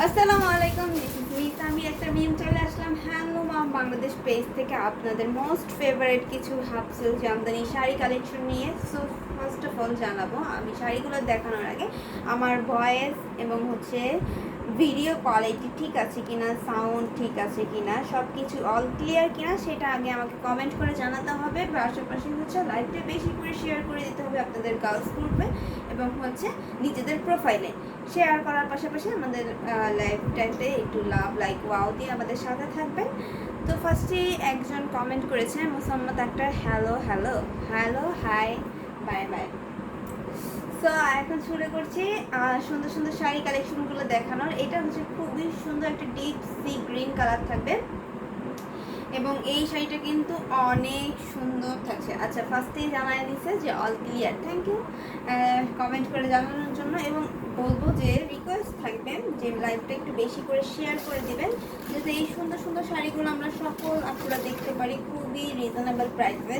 আসসালামু আলাইকুম, আমি একটা মিম চলে আসলাম হ্যান্ডলুম অফ বাংলাদেশ পেজ থেকে আপনাদের মোস্ট ফেভারিট কিছু half silk Jamdani sari collection নিয়ে। সো ফার্স্ট অফ অল জানাবো, আমি শাড়িগুলো দেখানোর আগে আমার ভয়েস এবং ভিডিও কোয়ালিটি ঠিক আছে কিনা, সাউন্ড ঠিক আছে কিনা, সব কিছু অল ক্লিয়ার কিনা সেটা আগে আমাকে কমেন্ট করে জানাতে হবে। পাশাপাশি লাইভটা বেশি করে শেয়ার করে দিতে হবে আপনাদের গার্লস গ্রুপে এবং নিজেদের প্রোফাইলে শেয়ার করার পাশাপাশি আমাদের লাইভটাতে একটু লাভ লাইক ওয়াও দিয়ে আমাদের সাথে থাকবেন। তো ফার্স্টে একজন কমেন্ট করেছেন Mosammat Akhtar, hello hello hello hi bye bye. So এখন শুরু করছি সুন্দর সুন্দর শাড়ি কালেকশনগুলো দেখানোর। এটা খুবই সুন্দর একটা ডিপ সি গ্রিন কালার থাকবে এবং এই শাড়িটা কিন্তু অনেক সুন্দর থাকছে। আচ্ছা, ফার্স্টেই জানাই দিচ্ছে যে all clear, thank you comment করে জানানোর জন্য। এবং বলবো যে রিকোয়েস্ট থাকবেন যে লাইভটা একটু বেশি করে শেয়ার করে দিবেন, যাতে এই সুন্দর সুন্দর শাড়িগুলো আমরা সকল আপনারা দেখতে পারি খুবই রিজনেবল প্রাইসে।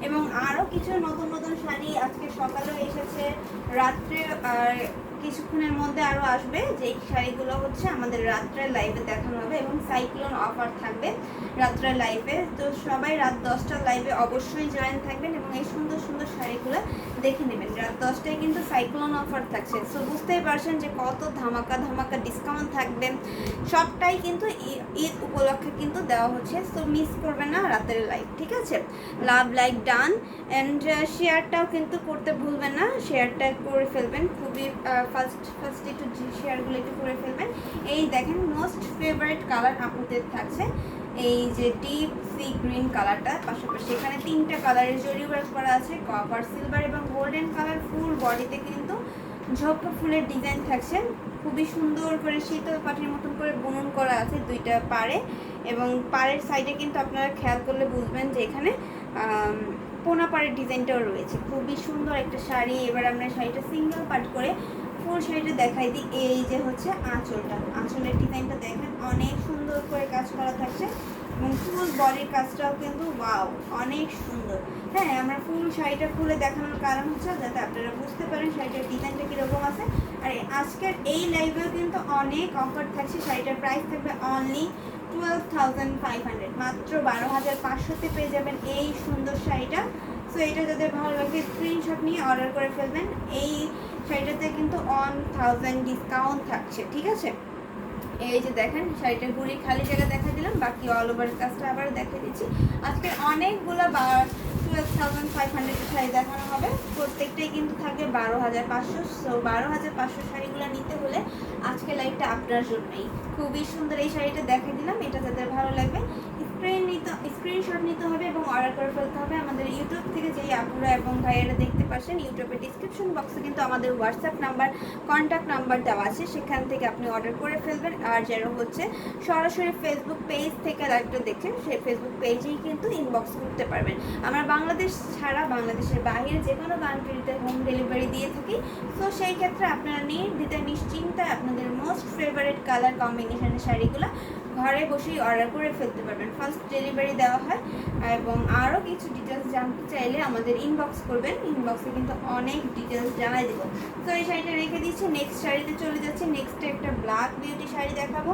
এবং আরও কিছু নতুন নতুন শাড়ি আজকে সকালেও এসেছে, রাত্রে আর কিছুক্ষণের মধ্যে আরও আসবে, যেই শাড়িগুলো আমাদের রাত্রের লাইভে দেখানো হবে এবং সাইক্লোন অফার থাকবে রাত্রের লাইভে। তো সবাই রাত 10টার লাইভে অবশ্যই জয়েন থাকবেন এবং এই সুন্দর সুন্দর শাড়িগুলো দেখে নেবেন। রাত 10টায় কিন্তু সাইক্লোন অফার থাকছে। সো বুঝতেই পারছেন যে কত ধামাকা ধামাকা ডিসকাউন্ট থাকবে। সবটাই কিন্তু ঈদ উপলক্ষে কিন্তু দেওয়া হচ্ছে। সো মিস করবে না রাতের লাইভ, ঠিক আছে? লাভ লাইক ডান অ্যান্ড শেয়ারটাও কিন্তু করতে ভুলবেন না, শেয়ারটা করে ফেলবেন। খুবই ফার্স্ট একটু শেয়ারগুলো একটু করে ফেলবেন। এই দেখেন মোস্ট ফেভারিট কালার আপনাদের থাকছে এই যে ডিপ সি গ্রিন কালারটা, পাশাপাশি এখানে 3টা কালারের জরি ওয়ার্ক করা আছে, কপার, সিলভার এবং গোল্ডেন কালার। ফুল বডিতে কিন্তু ঝোঁকা ফুলের ডিজাইন থাকছে, খুবই সুন্দর করে শীতল পাটির মতন করে বুনন করা আছে 2টা পাড়ে। এবং পাড়ের সাইডে কিন্তু আপনারা খেয়াল করলে বুঝবেন যে এখানে পোনা পাড়ের ডিজাইনটাও রয়েছে। খুবই সুন্দর একটা শাড়ি। এবার আমরা শাড়িটা সিঙ্গেল পার্ট করে ফুল শাড়িটা দেখাই দিই। এই যে আঁচলের ডিজাইনটা দেখেন, অনেক সুন্দর করে কাজ করা থাকছে এবং ফুল বডির কাজটাও কিন্তু ওয়াও, অনেক সুন্দর। হ্যাঁ, আমরা ফুল শাড়িটা খুলে দেখানোর কারণ যাতে আপনারা বুঝতে পারেন শাড়িটার ডিজাইনটা কীরকম আছে। আর আজকের এই লাইভেও কিন্তু অনেক অফার থাকছে। শাড়িটার প্রাইস থাকবে অনলি 12,500, মাত্র 12,500-তে পেয়ে যাবেন এই সুন্দর শাড়িটা। সো এটা যাদের ভালো লাগে স্ক্রিনশট নিয়ে অর্ডার করে ফেলবেন। এই শাড়িটাতে কিন্তু 1000 ডিসকাউন্ট থাকছে, ঠিক আছে? এই যে দেখেন শাড়িটার গুড়ি খালি জায়গা দেখা দিলাম, বাকি অল ওভার কাজটা আবার দেখে দিচ্ছি। আজকে অনেকগুলো 12,500 শাড়ি দেখানো হবে, প্রত্যেকটাই কিন্তু থাকবে 12,500। সো 12,500 শাড়িগুলো নিতে হলে আজকে লাইভটা আপনার জন্যই। খুবই সুন্দর এই শাড়িটা দেখে দিলাম, এটা যাদের ভালো লাগবে স্ক্রিনশট নিতে হবে এবং অর্ডার করে ফেলতে হবে। আমাদের ইউটিউব থেকে যেই আপুরা এবং ভাইয়েরা দেখতে পাচ্ছেন, ইউটিউবের ডিসক্রিপশন বক্সে কিন্তু আমাদের হোয়াটসঅ্যাপ নাম্বার, কন্ট্যাক্ট নাম্বার দেওয়া আছে, সেখান থেকে আপনি অর্ডার করে ফেলবেন। আর যারা সরাসরি ফেসবুক পেজ থেকে লাইভটা দেখছেন, সেই ফেসবুক পেজেই কিন্তু ইনবক্স করতে পারবেন। আমরা বাংলাদেশ ছাড়া বাংলাদেশের বাইরে যে কোনো কান্ট্রিতে হোম ডেলিভারি দিয়ে থাকি। তো সেই ক্ষেত্রে আপনারা নিশ্চিন্তায় আপনাদের মোস্ট ফেভারিট কালার কম্বিনেশনের শাড়িগুলো ঘরে বসেই অর্ডার করে ফেলতে পারবেন। ফার্স্ট ডেলিভারি দেওয়া হয়। এবং আরও কিছু ডিটেলস জানতে চাইলে আমাদের ইনবক্স করবেন, ইনবক্সে কিন্তু অনেক ডিটেলস জানাই দেবো। তো এই শাড়িটা রেখে দিচ্ছি, নেক্সট শাড়িতে চলে যাচ্ছি। নেক্সটে একটা ব্ল্যাক বিউটি শাড়ি দেখাবো।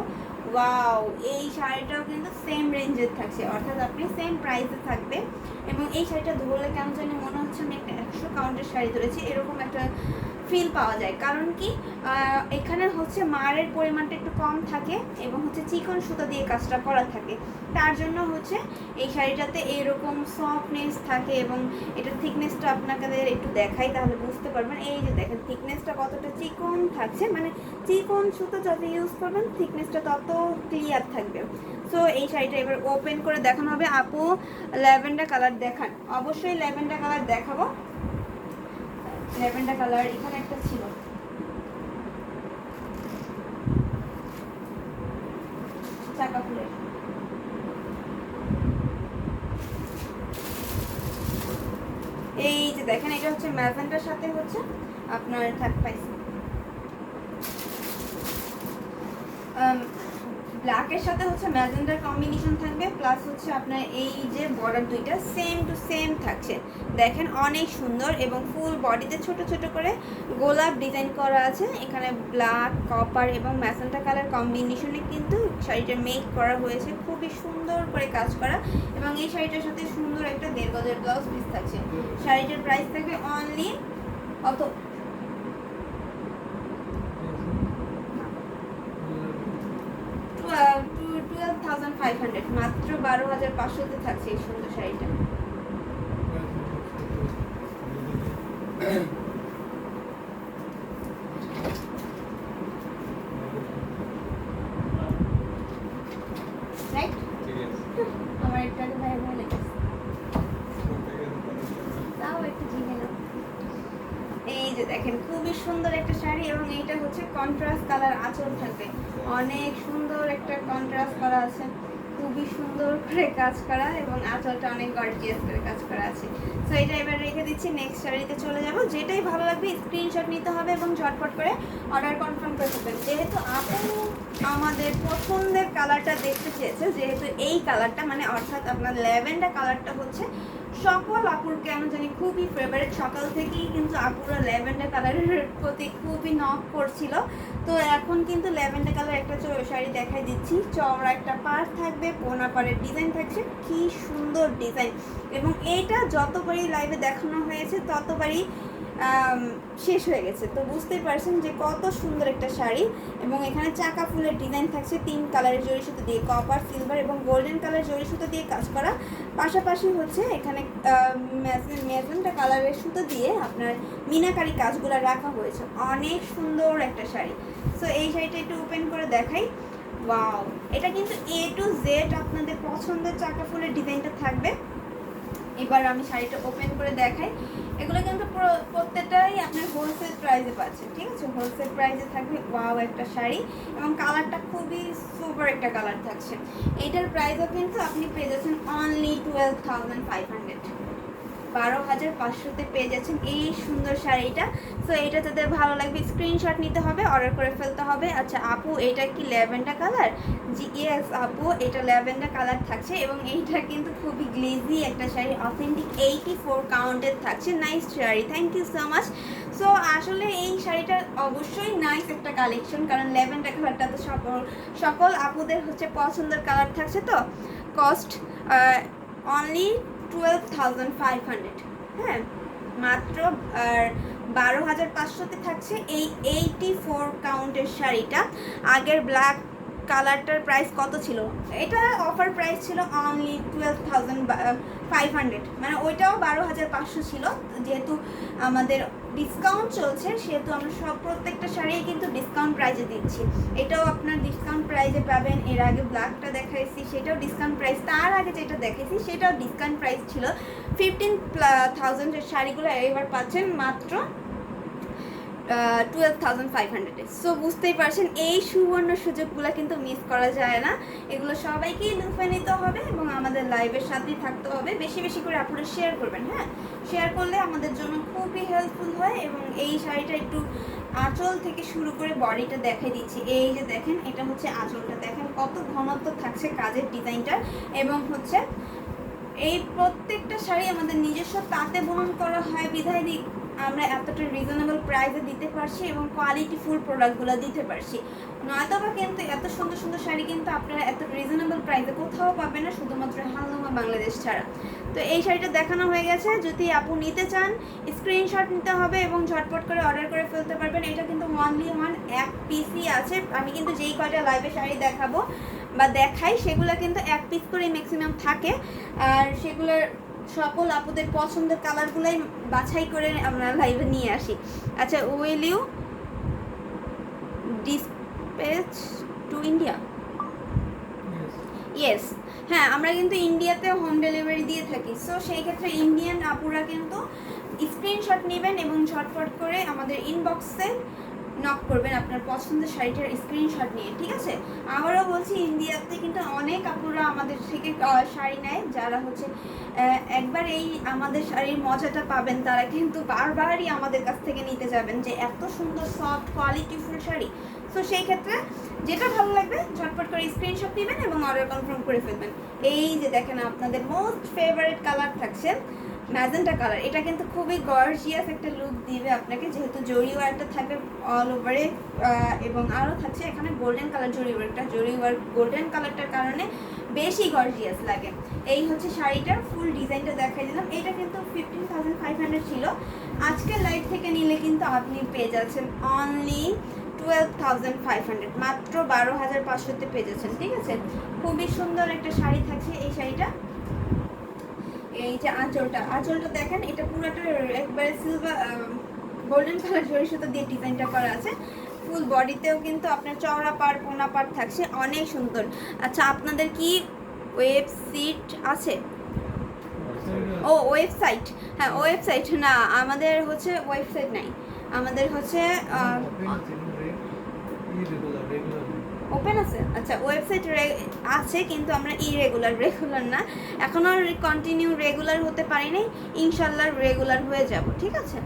ওয়াও, এই শাড়িটাও কিন্তু সেম রেঞ্জের থাকছে, অর্থাৎ আপনি সেম প্রাইসে থাকবে। এবং এই শাড়িটা ধরলে কেমন জানি মনে হচ্ছে আমি একটা 100 কাউন্টের শাড়ি ধরেছি, এরকম একটা ফিল পাওয়া যায়। কারণ কি, এখানে মারের পরিমাণটা একটু কম থাকে এবং চিকন সুতা দিয়ে কাজটা করা থাকে, তার জন্য এই শাড়িটাতে এরকম সফটনেস থাকে। এবং এটার থিকনেসটা আপনাদের একটু দেখাই, তাহলে বুঝতে পারবেন। এই যে দেখেন থিকনেসটা কতটা চিকন থাকছে, মানে চিকন সুতো যত ইউজ করবেন থিকনেসটা তত ক্লিয়ার থাকবে। সো এই শাড়িটা এবার ওপেন করে দেখানো হবে। আপু ল্যাভেন্ডার কালার দেখান, অবশ্যই ল্যাভেন্ডার কালার দেখাবো। ল্যাভেন্ডার কালার এখানে একটা ছিল, চাকা ফুলের। এই যে দেখেন, এটা ম্যাজেন্টার সাথে আপনার ব্ল্যাকের সাথে হচ্ছে ম্যাজেন্ডার কম্বিনেশন থাকবে, প্লাস হচ্ছে আপনার এই যে বর্ডার দুইটা সেম টু সেম থাকছে। দেখেন অনেক সুন্দর, এবং ফুল বডিতে ছোট ছোট করে গোলাপ ডিজাইন করা আছে। এখানে ব্ল্যাক, কপার এবং ম্যাজেন্টা কালার কম্বিনেশনে কিন্তু শাড়িটা মেক করা হয়েছে, খুবই সুন্দর করে কাজ করা। এবং এই শাড়িটার সাথে সুন্দর একটা 1.5 গজের ব্লাউজ পিস থাকছে। শাড়িটার প্রাইস থাকবে অনলি কত? 12,500, মাত্র 12,500-তে থাকছে এই সুন্দর শাড়িটা। আমার একটা ভাই বলে তাও একটু জিনে নাও। এই যে দেখেন খুবই সুন্দর একটা শাড়ি, এবং এইটা হচ্ছে কন্ট্রাস্ট কালার আঁচল থাকবে। অনেক সুন্দর একটা কন্ট্রাস্ট করা আছে, খুবই সুন্দর করে কাজ করা, এবং আঁচলটা অনেক গর্জিয়াস করে কাজ করা আছে। সো এটা এবার রেখে দিচ্ছি, নেক্সট শাড়িতে চলে যাব। যেটাই ভালো লাগবে স্ক্রিনশট নিতে হবে এবং ঝটপট করে অর্ডার কনফার্ম করে দেবেন। যেহেতু আপু আমাদের পছন্দের কালারটা দেখতে চেয়েছে, যেহেতু এই কালারটা মানে অর্থাৎ আপনার ল্যাভেন্ডার কালারটা হচ্ছে সকল আপুর কেন জানি খুবই ফেভারিট। সকাল থেকেই কিন্তু আপুরা ল্যাভেন্ডার কালারের প্রতি খুবই নক করছিল। তো এখন কিন্তু ল্যাভেন্ডার কালার একটা শাড়ি দেখাই দিচ্ছি। চওড়া একটা পাড় থাকবে, পোনা পাড়ের ডিজাইন থাকছে, কি সুন্দর ডিজাইন। এবং এইটা যতবারই লাইভে দেখানো হয়েছে ততবারই শেষ হয়ে গেছে। তো বুঝতেই পারছেন যে কত সুন্দর একটা শাড়ি। এবং এখানে চাকা ফুলের ডিজাইন থাকছে 3 কালারের জড়ি সুতো দিয়ে, কপার, সিলভার এবং গোল্ডেন কালার জড়ি সুতো দিয়ে কাজ করা। পাশাপাশি হচ্ছে এখানে ম্যাজেন্টা কালারের সুতো দিয়ে আপনার মিনাকারি কাজগুলো রাখা হয়েছে। অনেক সুন্দর একটা শাড়ি। সো এই শাড়িটা একটু ওপেন করে দেখাই। ওয়াও, এটা কিন্তু A to Z আপনাদের পছন্দের চাকা ফুলের ডিজাইনটা থাকবে। এবার আমি শাড়িটা ওপেন করে দেখাই। এগুলো কিন্তু প্রত্যেকটাই আপনার হোলসেল প্রাইসে পাচ্ছেন, ঠিক আছে? হোলসেল প্রাইসে থাকবে। ওয়াও একটা শাড়ি, এবং কালারটা খুবই সুপার একটা কালার থাকছে। এইটার প্রাইসও কিন্তু আপনি পেয়ে যাচ্ছেন অনলি 12,500, 12,500-তে পেয়ে যাচ্ছেন এই সুন্দর শাড়িটা। সো এইটা তাদের ভালো লাগবে স্ক্রিনশট নিতে হবে, অর্ডার করে ফেলতে হবে। আচ্ছা আপু, এটা কি ল্যাভেন্ডার কালার? জি ইয়েস আপু, এটা ল্যাভেন্ডার কালার থাকছে, এবং এইটা কিন্তু খুবই গ্লেজি একটা শাড়ি, অথেন্টিক 84 কাউন্টের থাকছে। Nice sari, thank you so much. So আসলে এই শাড়িটা অবশ্যই নাইস একটা কালেকশন, কারণ ল্যাভেন্ডার কালারটা তো সকল আপুদের হচ্ছে পছন্দের কালার থাকছে। তো কস্ট অনলি 12,500, হ্যাঁ, মাত্র 12,500-তে থাকছে এই 84 কাউন্টের শাড়িটা। আগের ব্ল্যাক কালারটার প্রাইস কত ছিল? এটা অফার প্রাইস ছিল অনলি 12,500, মানে ওইটাও 12,500 ছিল। যেহেতু আমাদের ডিসকাউন্ট চলছে, সেহেতু আমরা প্রত্যেকটা শাড়ি কিন্তু ডিসকাউন্ট প্রাইজে দিচ্ছি। এটাও আপনার ডিসকাউন্ট প্রাইজে পাবেন। এর আগে ব্ল্যাকটা দেখাইছি, সেটাও ডিসকাউন্ট প্রাইস। তার আগে যেটা দেখেছি সেটাও ডিসকাউন্ট প্রাইস ছিল 15,000-এর শাড়িগুলো এবার পাচ্ছেন মাত্র 12,500-এ। সো বুঝতেই পারছেন এই সুবর্ণ সুযোগগুলো কিন্তু মিস করা যায় না। এগুলো সবাইকেই লুফে নিতে হবে, এবং আমাদের লাইভের সাথেই থাকতে হবে। বেশি বেশি করে আপনারা শেয়ার করবেন, হ্যাঁ, শেয়ার করলে আমাদের জন্য খুবই হেল্পফুল হয়। এবং এই শাড়িটা একটু আঁচল থেকে শুরু করে বডিটা দেখাই দিচ্ছি। এই যে দেখেন, এটা হচ্ছে আঁচলটা, দেখেন কত ঘনত্ব থাকছে কাজের ডিজাইনটা। এবং হচ্ছে এই প্রত্যেকটা শাড়ি আমাদের নিজস্ব তাঁতে বুনন করা হয় বিধায় আমরা এতটা রিজনেবল প্রাইসে দিতে পারছি, এবং কোয়ালিটি ফুল প্রোডাক্টগুলো দিতে পারছি। নয়তোবা কিন্তু এত সুন্দর সুন্দর শাড়ি কিন্তু আপনারা এত রিজনেবল প্রাইসে কোথাও পাবেন না, শুধুমাত্র হালুমা বাংলাদেশ ছাড়া। তো এই শাড়িটা দেখানো হয়ে গেছে। যদি আপু নিতে চান স্ক্রিনশট নিতে হবে এবং ঝটপট করে অর্ডার করে ফেলতে পারবেন। এটা কিন্তু অনলি এক পিসই আছে। আমি কিন্তু যেই কয়টা লাইভে শাড়ি দেখাবো বা দেখাই সেগুলো কিন্তু এক পিস করেই ম্যাক্সিমাম থাকে, আর সেগুলোর সকল আপুদের পছন্দের কালারগুলাই বাছাই করে আমরা লাইভে নিয়ে আসি। আচ্ছা, will you dispatch to India? Yes, হ্যাঁ, আমরা কিন্তু ইন্ডিয়াতে হোম ডেলিভারি দিয়ে থাকি। সো সেই ক্ষেত্রে ইন্ডিয়ান আপুরা কিন্তু স্ক্রিনশট নেবেন এবং ঝটপট করে আমাদের ইনবক্সে নক করবেন আপনার পছন্দের শাড়িটার স্ক্রিনশট নিয়ে, ঠিক আছে? আবারও বলছি, ইন্ডিয়াতে কিন্তু অনেক আপুরা আমাদের থেকে শাড়ি নেয়। যারা হচ্ছে একবার এই আমাদের শাড়ির মজাটা পাবেন, তারা কিন্তু বারবারই আমাদের কাছ থেকে নিতে যাবেন, যে এত সুন্দর সফট কোয়ালিটিফুল শাড়ি। সো সেই ক্ষেত্রে যেটা ভালো লাগবে ঝটপট করে স্ক্রিনশট নেবেন এবং অর্ডার কনফার্ম করে ফেলবেন। এই যে দেখেন আপনাদের মোস্ট ফেভারিট কালার থাকছে ম্যাজেন্টা কালার। এটা কিন্তু খুবই গর্জিয়াস একটা লুক দিবে আপনাকে, যেহেতু জরি ওয়ার্কটা থাকবে অল ওভারে এবং আরও থাকছে এখানে গোল্ডেন কালার জরি ওয়ার্কটা। জরি ওয়ার্ক গোল্ডেন কালারটার কারণে বেশি গর্জিয়াস লাগে। এই হচ্ছে শাড়িটার ফুল ডিজাইনটা দেখাই দিলাম। এটা কিন্তু 15,500 ছিল, আজকের লাইভ থেকে নিলে কিন্তু আপনি পেয়ে যাচ্ছেন অনলি 12,500, মাত্র 12,500-তে পেয়ে যাচ্ছেন। ঠিক আছে, খুবই সুন্দর একটা শাড়ি থাকছে এই শাড়িটা। এই যে আঁচলটা দেখেন, এটা পুরোটা একবারে সিলভার গোল্ডেন কালার জরি সুতো দিয়ে ডিজাইনটা করা আছে। ফুল বডিতেও কিন্তু আপনার চওড়া পাড় কোনা পাড় থাকছে, অনেক সুন্দর। আচ্ছা, আপনাদের কি ওয়েবসাইট আছে? ও ওয়েবসাইট, হ্যাঁ ওয়েবসাইট না, আমাদের হচ্ছে ওয়েবসাইট নাই, আমাদের হচ্ছে ওপেন আছে। আচ্ছা, ওয়েবসাইট আছে কিন্তু আমরা রেগুলার না, এখনও কন্টিনিউ রেগুলার হতে পারি নাই, ইনশাল্লাহ রেগুলার হয়ে যাব। ঠিক আছে।